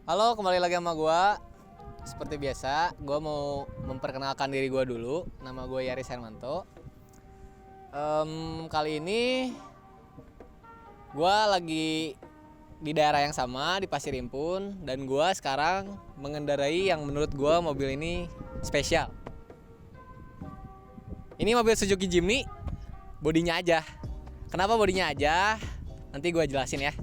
Halo, kembali lagi sama gua. Seperti biasa, gua mau memperkenalkan diri gua dulu. Nama gue Yaris Hermanto. Kali ini gua lagi di daerah yang sama, di Pasir Impun, dan gua sekarang mengendarai yang menurut gua mobil ini spesial. Ini mobil Suzuki Jimny, bodinya aja. Kenapa bodinya aja? Nanti gua jelasin ya.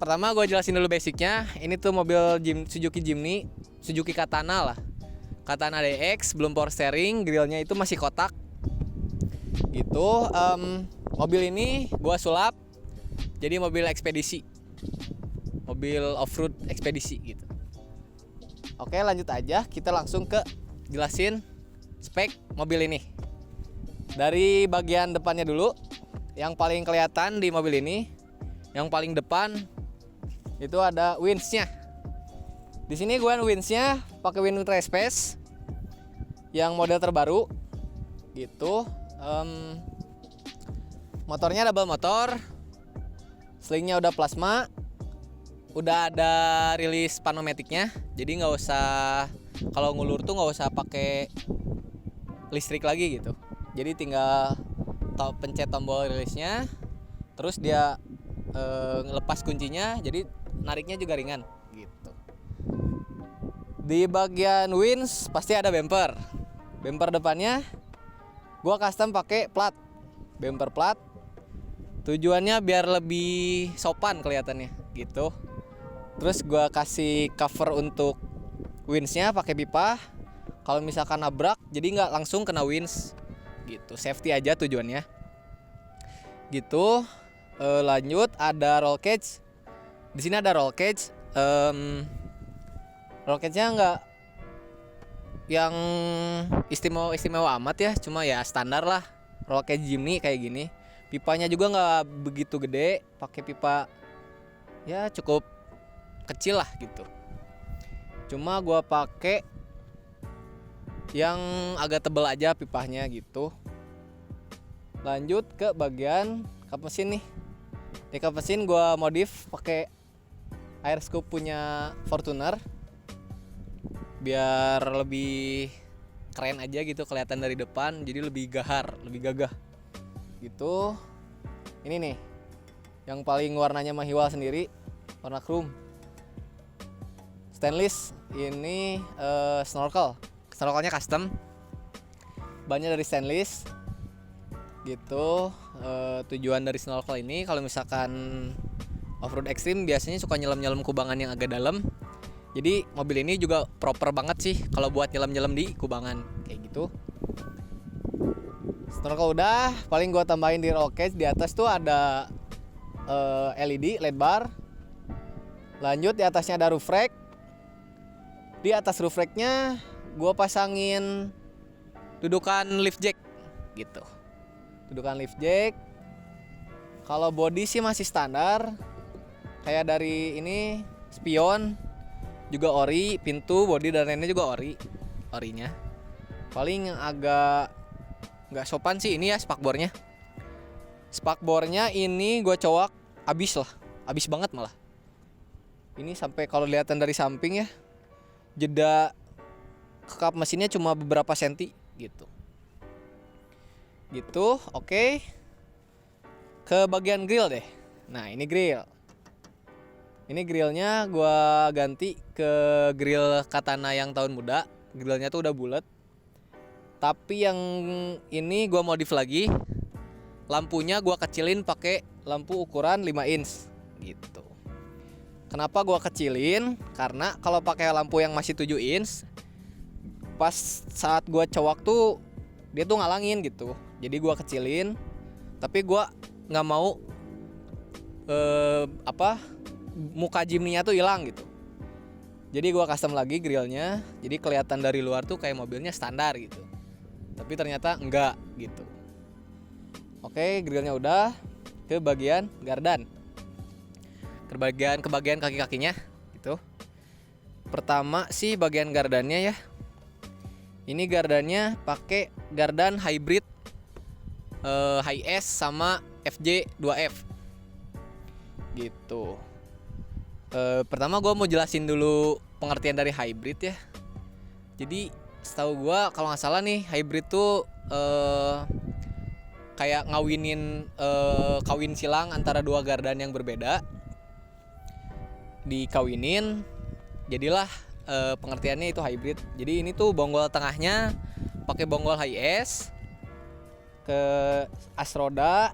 Pertama gue jelasin dulu basicnya. Ini tuh mobil Suzuki Jimny, Suzuki Katana lah. Katana DX, belum power steering, grillnya itu masih kotak. Gitu. Mobil ini gue sulap jadi mobil ekspedisi, mobil off-road ekspedisi gitu. Oke, lanjut aja. Kita langsung ke jelasin spek mobil ini. Dari bagian depannya dulu. Yang paling kelihatan di mobil ini, yang paling depan itu ada winch-nya. Di sini gue winch-nya pakai winch Trespace yang model terbaru gitu. Motornya double motor, slingnya udah plasma, udah ada rilis panometiknya. Jadi nggak usah, kalau ngulur tuh nggak usah pakai listrik lagi gitu. Jadi tinggal pencet tombol rilisnya, terus dia ngelepas kuncinya, jadi nariknya juga ringan gitu. Di bagian winch pasti ada bumper. Bumper depannya gua custom pakai plat, bumper plat. Tujuannya biar lebih sopan kelihatannya gitu. Terus gua kasih cover untuk winch-nya pakai pipa. Kalau misalkan nabrak jadi nggak langsung kena winch gitu. Safety aja tujuannya. Gitu. Lanjut ada roll cage. Di sini ada roll cage. Roll cage-nya nggak yang istimewa amat ya, cuma ya standar lah roll cage Jimny kayak gini. Pipanya juga nggak begitu gede, pakai pipa ya cukup kecil lah gitu. Cuma gua pakai yang agak tebal aja pipanya gitu. Lanjut ke bagian kap mesin nih. Di kap mesin gue modif pakai air scoop punya Fortuner biar lebih keren aja gitu, kelihatan dari depan, jadi lebih gahar, lebih gagah gitu. Ini nih yang paling warnanya mahiwal sendiri, warna chrome stainless. Ini snorkelnya custom, bannya dari stainless gitu. Tujuan dari snorkel ini kalau misalkan off-road ekstrim biasanya suka nyelam-nyelam kubangan yang agak dalam. Jadi mobil ini juga proper banget sih kalau buat nyelam-nyelam di kubangan kayak gitu. Snorkel udah, paling gua tambahin di roll cage di atas tuh ada LED bar. Lanjut di atasnya ada roof rack. Di atas roof racknya gua pasangin dudukan lift jack gitu. Dudukan lift jack. Kalau body sih masih standar, kayak dari ini spion juga ori, pintu, body dan lainnya juga orinya. Paling yang agak nggak sopan sih ini ya spakbornya. Spakbornya ini gue cowok abis banget malah. Ini sampai kalau kelihatan dari samping ya, jeda ke kap mesinnya cuma beberapa senti gitu. Gitu, oke. Ke bagian grill deh. Nah, ini grill. Ini grillnya gua ganti ke grill Katana yang tahun muda. Grillnya tuh udah bulat. Tapi yang ini gua modif lagi. Lampunya gua kecilin pakai lampu ukuran 5 inch gitu. Kenapa gua kecilin? Karena kalau pakai lampu yang masih 7 inch, pas saat gua cowok tuh dia tuh ngalangin gitu. Jadi gua kecilin, tapi gua nggak mau muka Jimny-nya tuh hilang gitu. Jadi gua custom lagi grillnya, jadi kelihatan dari luar tuh kayak mobilnya standar gitu. Tapi ternyata enggak gitu. Oke, grillnya udah. Ke bagian gardan. Ke bagian kaki-kakinya gitu. Pertama sih bagian gardannya ya. Ini gardannya pakai gardan hybrid Hi-S sama FJ2F gitu. Pertama gue mau jelasin dulu pengertian dari hybrid ya. Jadi setahu gue kalau nggak salah nih hybrid tuh kayak ngawinin kawin silang antara dua gardan yang berbeda, dikawinin jadilah pengertiannya itu hybrid. Jadi ini tuh bonggol tengahnya pakai bonggol HS, ke as roda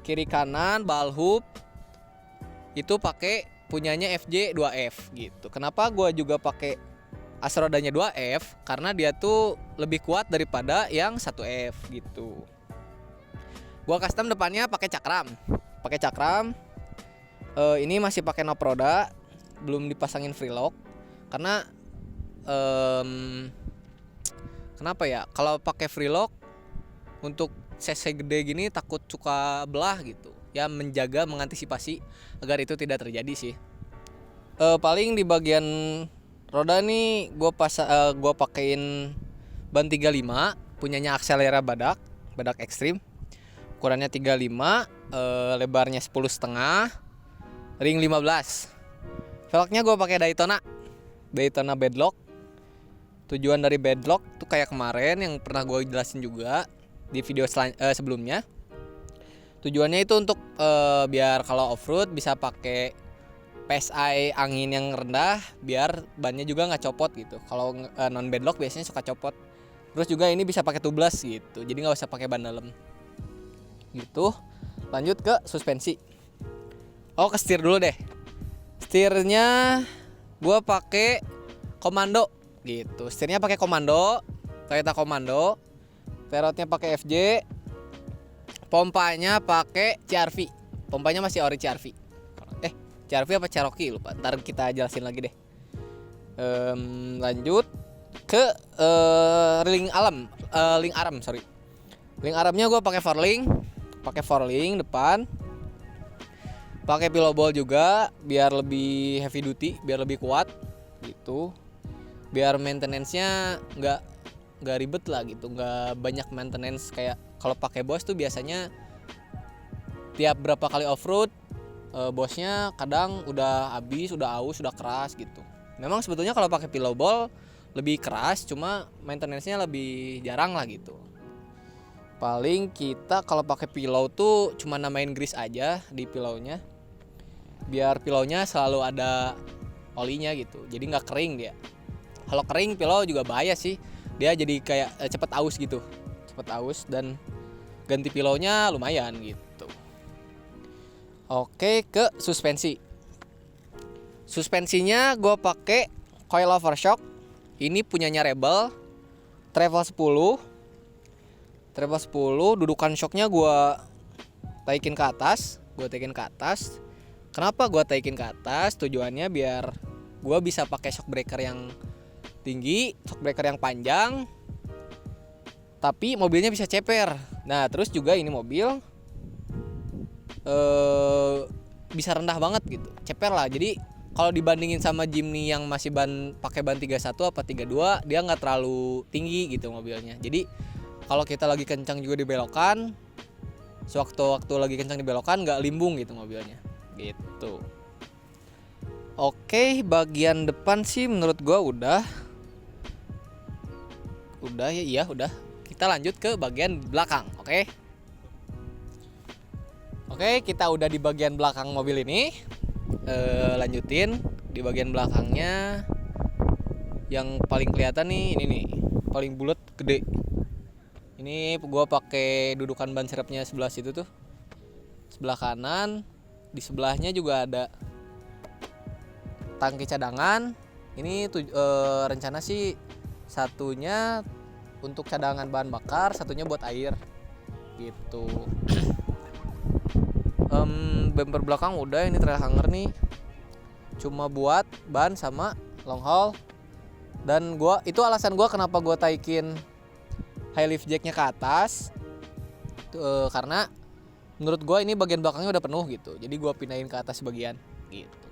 kiri kanan ball hoop itu pakai punyanya FJ 2F gitu. Kenapa gue juga pakai as rodanya 2F? Karena dia tuh lebih kuat daripada yang 1F gitu. Gue custom depannya pakai cakram. Ini masih pakai knob roda, belum dipasangin free lock karena kenapa ya? Kalau pakai free lock untuk cc gede gini takut suka belah gitu. Ya mengantisipasi agar itu tidak terjadi sih. Paling di bagian roda nih gue pakein ban 35 punyanya Accelera Badak Extreme. Ukurannya 35, lebarnya 10,5, ring 15. Velgnya gue pakai Daytona Bedlock. Tujuan dari Bedlock tuh kayak kemarin yang pernah gue jelasin juga di video sebelumnya. Tujuannya itu untuk biar kalau off-road bisa pakai PSI angin yang rendah, biar bannya juga nggak copot gitu. Kalau non bedlock biasanya suka copot. Terus juga ini bisa pakai tubeless gitu, jadi nggak usah pakai ban dalam. Gitu. Lanjut ke suspensi. Ke setir dulu deh. Setirnya gue pakai komando gitu. Setirnya pakai komando, Toyota Komando. Perotnya pakai FJ. Pompanya pakai CRV. Pompanya masih ori CRV. CRV apa Cherokee lupa. Ntar kita jelasin lagi deh. Lanjut ke ring arm. Ring armnya gue pakai forling depan. Pakai pillow ball juga biar lebih heavy duty, biar lebih kuat gitu. Biar maintenance-nya nggak ribet lah gitu, nggak banyak maintenance kayak kalau pakai Boss tuh biasanya tiap berapa kali off-road bosnya kadang udah habis, udah aus, udah keras gitu. Memang sebetulnya kalau pakai pillow ball lebih keras, cuma maintenance-nya lebih jarang lah gitu. Paling kita kalau pakai pillow tuh cuma namain grease aja di pillownya, biar pillownya selalu ada olinya gitu, jadi nggak kering dia. Kalau kering pillow juga bahaya sih, dia jadi kayak cepet aus dan ganti pillownya lumayan gitu. Oke, ke suspensi. Suspensinya gue pakai coilover shock. Ini punyanya Rebel Travel 10. Dudukan shocknya gue taikin ke atas. Kenapa gue taikin ke atas? Tujuannya biar gue bisa pakai shock breaker yang tinggi, shock breaker yang panjang, tapi mobilnya bisa ceper. Nah, terus juga ini mobil bisa rendah banget gitu, ceper lah. Jadi kalau dibandingin sama Jimny yang masih pakai ban 31 apa 32, dia nggak terlalu tinggi gitu mobilnya. Jadi kalau kita lagi kencang juga di belokan, sewaktu-waktu lagi kencang di belokan nggak limbung gitu mobilnya gitu. Oke, bagian depan sih menurut gua udah. Kita lanjut ke bagian belakang, oke? Oke, kita udah di bagian belakang mobil ini. Lanjutin di bagian belakangnya. Yang paling kelihatan nih, ini nih, paling bulat, gede. Ini gua pakai dudukan ban serepnya sebelah situ tuh. Sebelah kanan, di sebelahnya juga ada tangki cadangan. Ini rencana sih satunya untuk cadangan bahan bakar, satunya buat air gitu. Bumper belakang udah, ini trail hanger nih, cuma buat ban sama long haul. Dan itu alasan gua kenapa gua taikin high lift jacknya ke atas, karena menurut gua ini bagian belakangnya udah penuh gitu, jadi gua pindahin ke atas bagian gitu.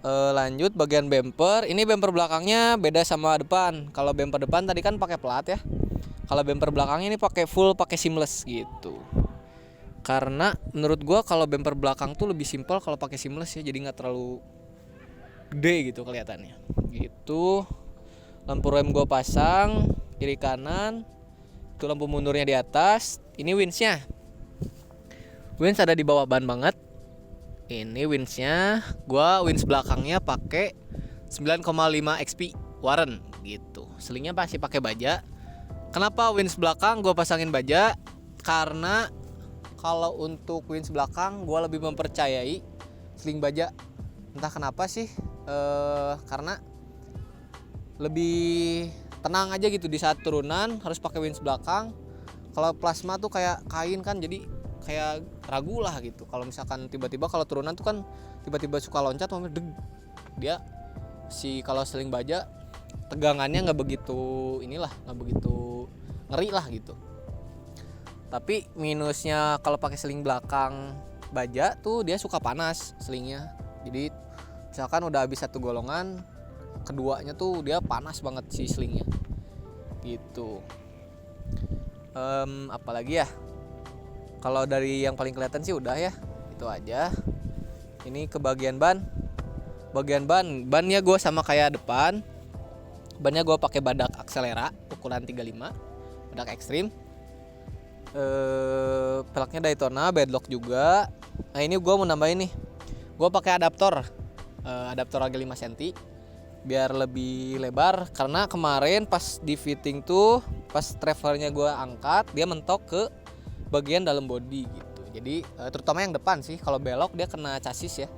Lanjut bagian bumper. Ini bumper belakangnya beda sama depan. Kalau bumper depan tadi kan pakai plat ya. Kalau bumper belakangnya ini pakai seamless gitu. Karena menurut gua kalau bumper belakang tuh lebih simpel kalau pakai seamless ya, jadi nggak terlalu gede gitu kelihatannya. Gitu. Lampu rem gue pasang kiri kanan. Itu lampu mundurnya di atas. Ini windsnya. Winds ada di bawah ban banget. Ini windsnya. Gua winds belakangnya pakai 9,5 XP Warren gitu. Selingnya pasti pakai baja. Kenapa winds belakang gua pasangin baja? Karena kalau untuk winds belakang gua lebih mempercayai seling baja. Entah kenapa sih. Karena lebih tenang aja gitu di saat turunan harus pakai winds belakang. Kalau plasma tuh kayak kain kan, jadi kayak ragu lah gitu. Kalau misalkan tiba-tiba kalau turunan tuh kan tiba-tiba suka loncat, dia kalau seling baja tegangannya nggak begitu ngeri lah gitu. Tapi minusnya kalau pakai seling belakang baja tuh dia suka panas selingnya. Jadi misalkan udah habis satu golongan, keduanya tuh dia panas banget si selingnya gitu. Apalagi ya, kalau dari yang paling kelihatan sih udah ya, itu aja. Ini ke bagian bannya gue sama kayak depan. Bannya gue pakai badak Axelera ukuran 35, badak ekstrim. Peleknya Daytona, bedlock juga. Nah ini gue mau nambahin nih, gue pakai adaptor harga 5 cm biar lebih lebar, karena kemarin pas di fitting tuh pas travelernya gue angkat dia mentok ke bagian dalam body gitu. Jadi terutama yang depan sih, kalau belok dia kena sasisnya.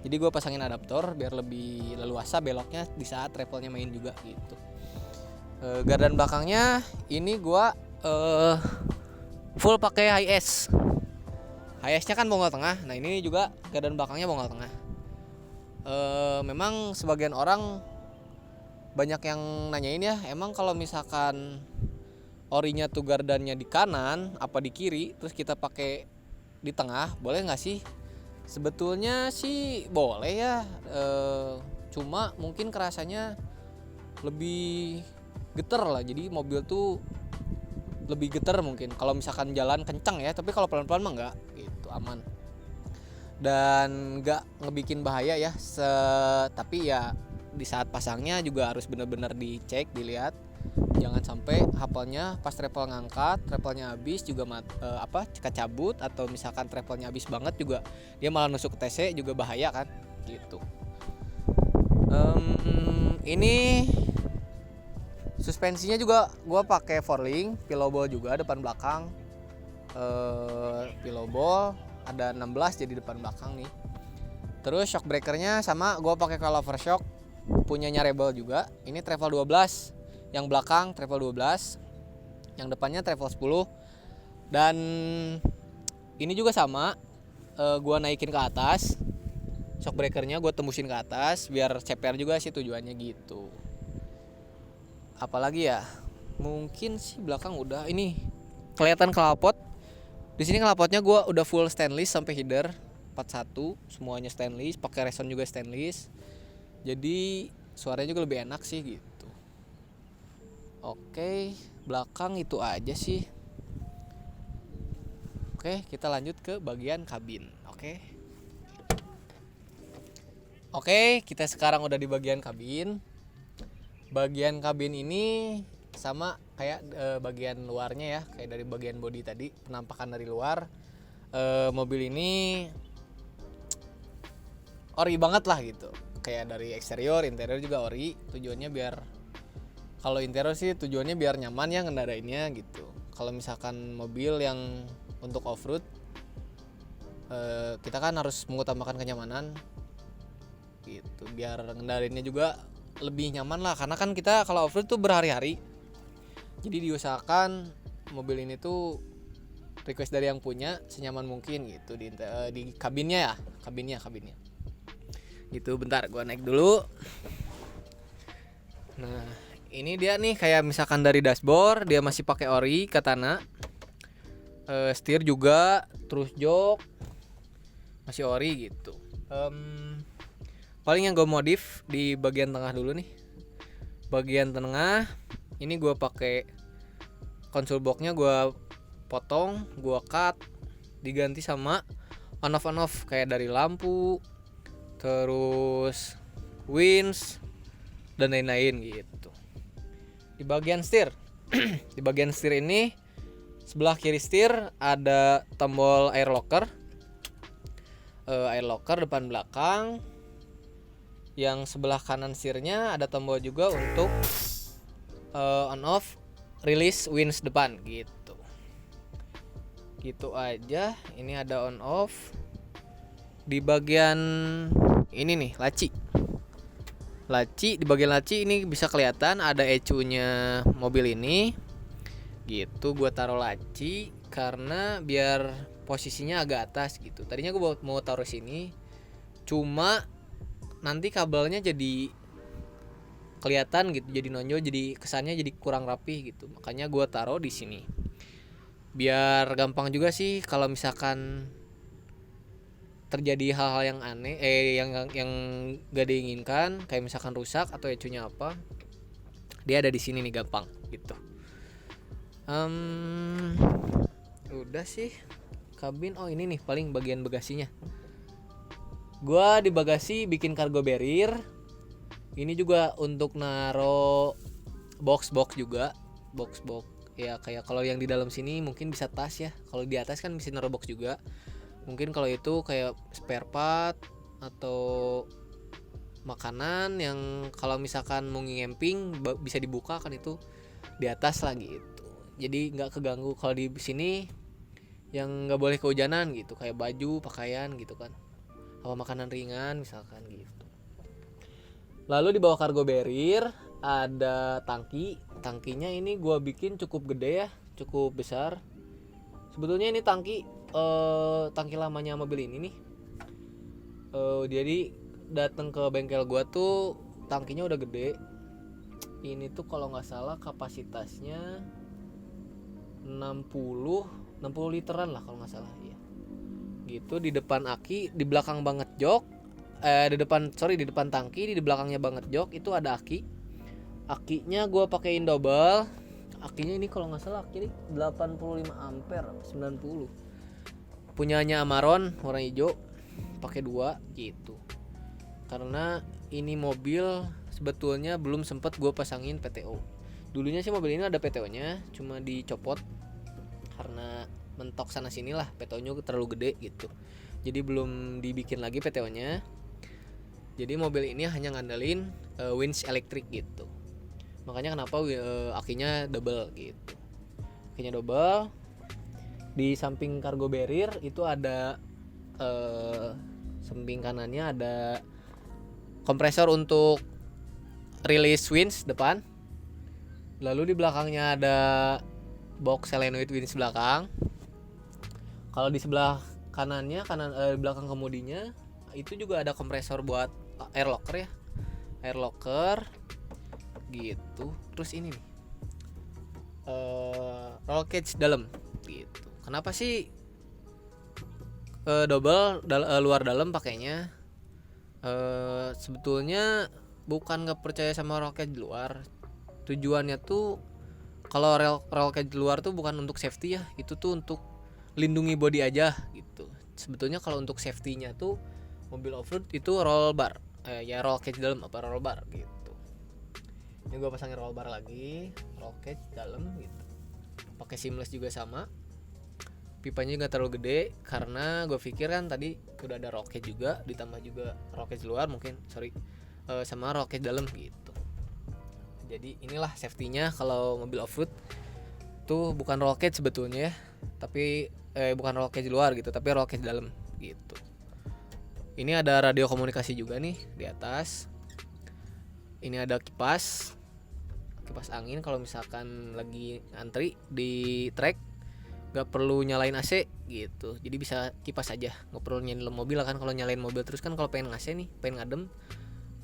Jadi gue pasangin adaptor biar lebih leluasa beloknya di saat travelnya main juga gitu. Gardan belakangnya ini gue full pakai HS-nya kan bonggol tengah. Nah ini juga gardan belakangnya bonggol tengah. Memang sebagian orang banyak yang nanyain ya, emang kalau misalkan orinya tuh gardannya di kanan apa di kiri, terus kita pakai di tengah, boleh nggak sih? Sebetulnya sih boleh ya, cuma mungkin kerasanya lebih geter lah. Jadi mobil tuh lebih geter mungkin kalau misalkan jalan kencang ya, tapi kalau pelan-pelan mah nggak gitu, aman. Dan nggak ngebikin bahaya ya, tapi ya di saat pasangnya juga harus benar-benar dicek, dilihat, jangan sampai hafalnya pas travel ngangkat, travelnya habis juga cabut, atau misalkan travelnya habis banget juga dia malah nusuk ke TC juga bahaya kan gitu. Ini suspensinya juga gue pakai four-link, pillow ball juga depan belakang. Pillow ball ada 16 jadi depan belakang nih. Terus shock breakernya sama gue pakai coilover shock punyanya Rebel juga. Ini travel 12, yang belakang travel 12, yang depannya travel 10. Dan ini juga sama, gue naikin ke atas, shock breakernya gue tembusin ke atas biar CPR juga sih tujuannya gitu. Apalagi ya, mungkin sih belakang udah. Ini kelihatan knalpot. Di sini knalpotnya gue udah full stainless sampai header 41, semuanya stainless, pakai reson juga stainless. Jadi suaranya juga lebih enak sih gitu. Oke, belakang itu aja sih. Oke, kita lanjut ke bagian kabin. Oke, kita sekarang udah di bagian kabin. Bagian kabin ini sama kayak bagian luarnya ya, kayak dari bagian bodi tadi, penampakan dari luar. Mobil ini ori banget lah gitu, kayak dari eksterior, interior juga ori. Tujuannya biar, kalau interior sih tujuannya biar nyaman ya ngendarainnya gitu. Kalau misalkan mobil yang untuk off-road, kita kan harus mengutamakan kenyamanan gitu, biar ngendarainnya juga lebih nyaman lah, karena kan kita kalau off-road tuh berhari-hari. Jadi diusahakan mobil ini tuh request dari yang punya senyaman mungkin gitu di kabinnya ya, kabinnya. Gitu, bentar gua naik dulu. Nah, ini dia nih, kayak misalkan dari dashboard dia masih pakai ori Katana. Setir juga, terus jok masih ori gitu. Paling yang gue modif di bagian tengah dulu nih. Bagian tengah ini gue pakai konsol boxnya, gue potong, gue cut, diganti sama on off kayak dari lampu, terus winch dan lain-lain gitu. Di bagian setir di bagian setir ini sebelah kiri setir ada tombol air locker depan belakang. Yang sebelah kanan setirnya ada tombol juga untuk on off release winch depan gitu. Gitu aja. Ini ada on off. Di bagian ini nih laci di bagian laci ini bisa kelihatan ada ECU-nya mobil ini gitu. Gue taruh laci karena biar posisinya agak atas gitu. Tadinya gue mau taruh sini, cuma nanti kabelnya jadi kelihatan gitu, jadi nonjol, jadi kesannya jadi kurang rapi gitu. Makanya gue taruh di sini biar gampang juga sih kalau misalkan terjadi hal-hal yang aneh yang gak diinginkan, kayak misalkan rusak atau ECU-nya apa, dia ada di sini nih, gampang gitu. Udah sih kabin. Oh ini nih paling bagian bagasinya. Gua di bagasi bikin cargo barrier. Ini juga untuk naro box juga, box ya, kayak kalau yang di dalam sini mungkin bisa tas ya. Kalau di atas kan bisa naro box juga. Mungkin kalau itu kayak spare part atau makanan yang kalau misalkan mau nge-camping bisa dibuka kan, itu di atas lah gitu. Jadi nggak keganggu. Kalau di sini yang nggak boleh kehujanan gitu, kayak baju, pakaian gitu kan, apa makanan ringan misalkan gitu. Lalu di bawah cargo barrier ada tangkinya ini gue bikin cukup gede ya, cukup besar. Sebetulnya ini tangki lamanya mobil ini nih. Jadi datang ke bengkel gua tuh tangkinya udah gede. Ini tuh kalau nggak salah kapasitasnya 60 literan lah kalau nggak salah ya. Gitu, di depan aki, di belakang banget jok. Di depan tangki, di belakangnya banget jok itu ada aki. Akinya gua pakein double. Akinya ini kalau nggak salah aki ini 85 ampere 90. Punyanya Amaron warna hijau, pakai 2 gitu. Karena ini mobil sebetulnya belum sempat gue pasangin PTO. Dulunya sih mobil ini ada PTO-nya, cuma dicopot karena mentok sana sini lah, PTO-nya terlalu gede gitu. Jadi belum dibikin lagi PTO-nya. Jadi mobil ini hanya ngandelin winch elektrik gitu. Makanya kenapa akinya double gitu. Akinya double. Di samping cargo barrier itu ada samping kanannya ada kompresor untuk release winch depan. Lalu di belakangnya ada box solenoid winch belakang. Kalau di sebelah kanannya belakang kemudinya itu juga ada kompresor buat air locker ya. Air locker gitu. Terus ini nih roll cage dalam gitu. Kenapa sih double luar dalam pakainya? Sebetulnya bukan nggak percaya sama roll cage luar. Tujuannya tuh kalau roll cage luar tuh bukan untuk safety ya, itu tuh untuk lindungi body aja gitu. Sebetulnya kalau untuk safety-nya tuh mobil off-road itu roll bar, ya roll cage dalam apa roll bar gitu. Ini gue pasangin roll bar lagi, roll cage dalam gitu. Pakai seamless juga sama. Pipanya juga terlalu gede karena gue pikir kan tadi udah ada roll cage juga, ditambah juga roll cage luar mungkin, sama roll cage dalam gitu. Jadi inilah safety-nya kalau mobil off-road tuh bukan roll cage sebetulnya ya, tapi bukan roll cage luar gitu, tapi roll cage dalam gitu. Ini ada radio komunikasi juga nih di atas. Ini ada kipas angin kalau misalkan lagi antri di trek, gak perlu nyalain AC gitu. Jadi bisa kipas aja, gak perlu nyalain mobil kan. Kalau nyalain mobil terus kan, kalau pengen AC nih, pengen ngadem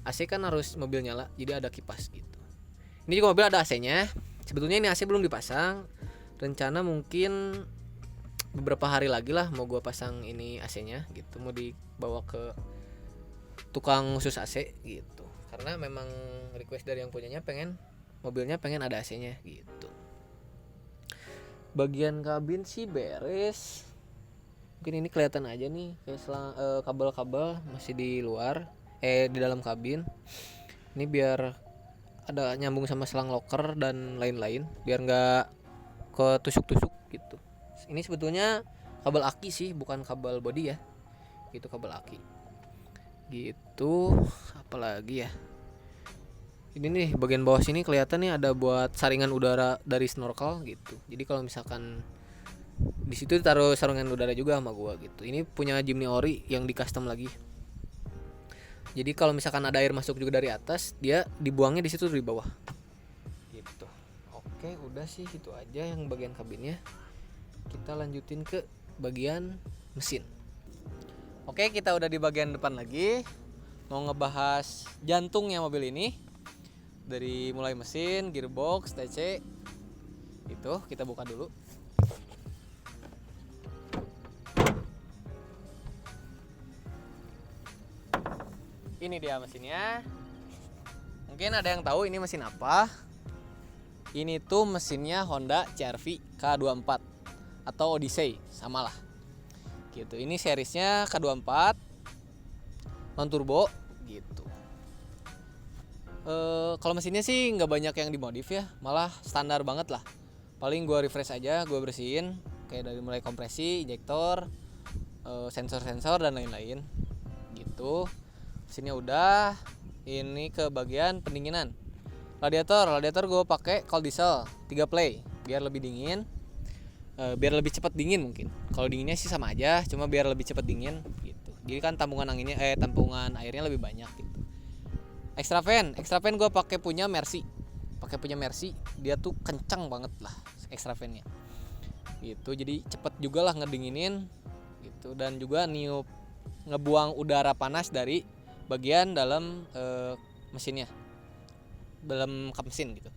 AC kan harus mobil nyala, jadi ada kipas gitu. Ini juga mobil ada AC-nya. Sebetulnya ini AC belum dipasang. Rencana mungkin beberapa hari lagi lah mau gue pasang ini AC-nya gitu. Mau dibawa ke tukang khusus AC gitu. Karena memang request dari yang punyanya mobilnya pengen ada AC-nya gitu. Bagian kabin sih beres. Mungkin ini kelihatan aja nih kayak kabel-kabel masih di luar. di dalam kabin. Ini biar ada nyambung sama selang loker dan lain-lain, biar nggak ketusuk-tusuk gitu. Ini sebetulnya kabel aki sih, bukan kabel body ya. Itu kabel aki. Gitu. Apalagi ya? Ini nih bagian bawah sini kelihatan nih ada buat saringan udara dari snorkel gitu. Jadi kalau misalkan di situ taruh saringan udara juga sama gua gitu. Ini punya Jimny Ori yang di custom lagi. Jadi kalau misalkan ada air masuk juga dari atas, dia dibuangnya di situ dari bawah. Gitu. Oke, udah sih itu aja yang bagian kabinnya. Kita lanjutin ke bagian mesin. Oke, kita udah di bagian depan lagi. Mau ngebahas jantungnya mobil ini. Dari mulai mesin, gearbox, TC. Itu kita buka dulu. Ini dia mesinnya. Mungkin ada yang tahu ini mesin apa. Ini tuh mesinnya Honda CR-V K24 atau Odyssey, samalah. Gitu. Ini seriesnya K24 non turbo gitu. Kalau mesinnya sih nggak banyak yang dimodif ya, malah standar banget lah. Paling gue refresh aja, gue bersihin kayak dari mulai kompresi, injektor, sensor-sensor dan lain-lain gitu. Mesinnya udah. Ini ke bagian pendinginan. Radiator gue pakai cold diesel 3 play biar lebih dingin, biar lebih cepat dingin mungkin. Kalau dinginnya sih sama aja, cuma biar lebih cepat dingin gitu. Jadi kan tampungan airnya lebih banyak gitu. Extra fan gue pakai punya Mercy. Dia tuh kencang banget lah extra fan-nya. Gitu. Jadi cepet juga lah ngedinginin gitu, dan juga ngebuang udara panas dari bagian dalam mesinnya. Dalam kap mesin gitu.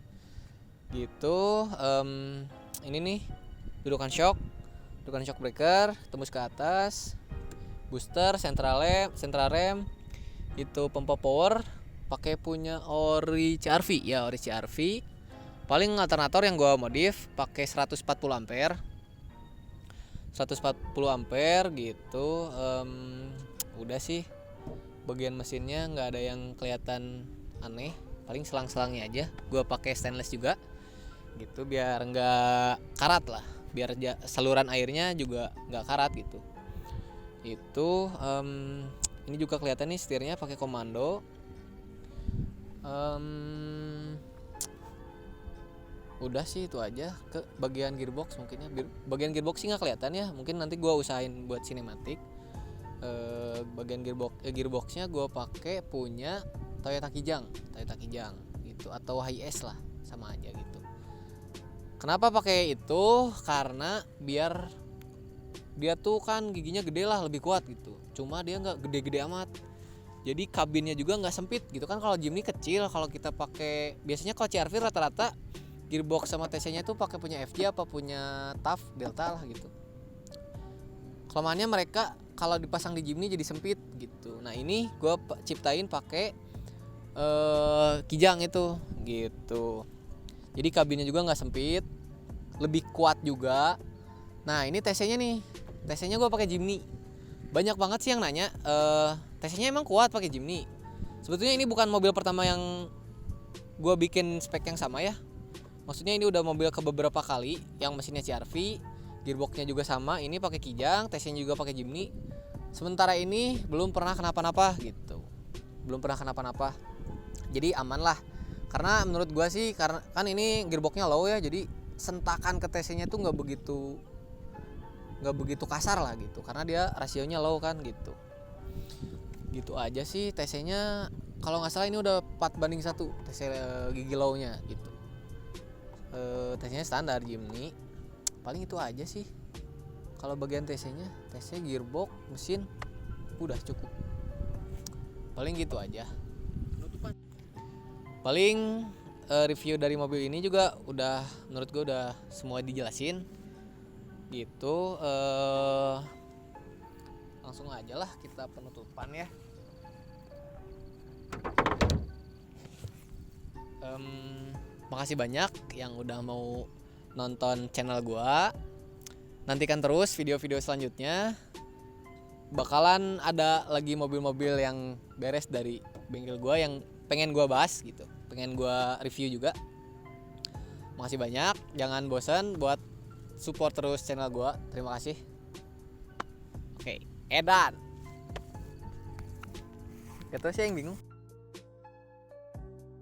Gitu. Ini nih dudukan shock breaker tembus ke atas, booster, central rem, itu pompa power pakai punya Ori CR-V. Paling alternator yang gua modif pakai 140 ampere gitu. Udah sih, bagian mesinnya nggak ada yang kelihatan aneh, paling selang-selangnya aja gua pakai stainless juga gitu, biar nggak karat lah, biar saluran airnya juga nggak karat gitu. Itu ini juga kelihatan nih setirnya pakai komando. Udah sih itu aja. Ke bagian gearbox mungkinnya, bagian gearbox sih nggak kelihatan ya, mungkin nanti gue usahain buat sinematik. Bagian gearboxnya gue pakai punya Toyota Kijang gitu, atau Hiace lah, sama aja gitu. Kenapa pakai itu? Karena biar dia tuh kan giginya gede lah, lebih kuat gitu. Cuma dia nggak gede-gede amat. Jadi kabinnya juga nggak sempit gitu kan. Kalau Jimny kecil, kalau kita pakai biasanya kalau CR-V rata-rata gearbox sama TC-nya tuh pakai punya FJ apa punya TAF Delta lah gitu. Kelemahannya mereka kalau dipasang di Jimny jadi sempit gitu. Nah ini gue ciptain pakai Kijang itu gitu. Jadi kabinnya juga nggak sempit, lebih kuat juga. Nah ini TC-nya nih, TC-nya gue pakai Jimny. Banyak banget sih yang nanya, TC-nya emang kuat pakai Jimny. Sebetulnya ini bukan mobil pertama yang gue bikin spek yang sama ya. Maksudnya ini udah mobil ke beberapa kali yang mesinnya CR-V, gearboxnya juga sama. Ini pakai Kijang, TC-nya juga pakai Jimny. Sementara ini belum pernah kenapa-napa gitu. Jadi aman lah. Karena menurut gue sih, karena kan ini gearboxnya low ya, jadi sentakan ke TC-nya tuh nggak begitu kasar lah gitu, karena dia rasionya low kan gitu. Gitu aja sih. TC-nya kalau nggak salah ini udah 4:1 TC gigi low-nya gitu. TC-nya standar Jimny. Paling itu aja sih kalau bagian TC-nya. TC, gearbox, mesin udah cukup. Paling gitu aja. Paling review dari mobil ini juga udah, menurut gue udah semua dijelasin gitu. Langsung aja lah kita penutupan ya. Makasih banyak yang udah mau nonton channel gua. Nantikan terus video-video selanjutnya. bakalan ada lagi mobil-mobil yang beres dari bengkel gua yang pengen gua bahas gitu, pengen gua review juga. Makasih banyak, jangan bosan buat support terus channel gua. Terima kasih. Oke, edan. Gak tau sih yang bingung.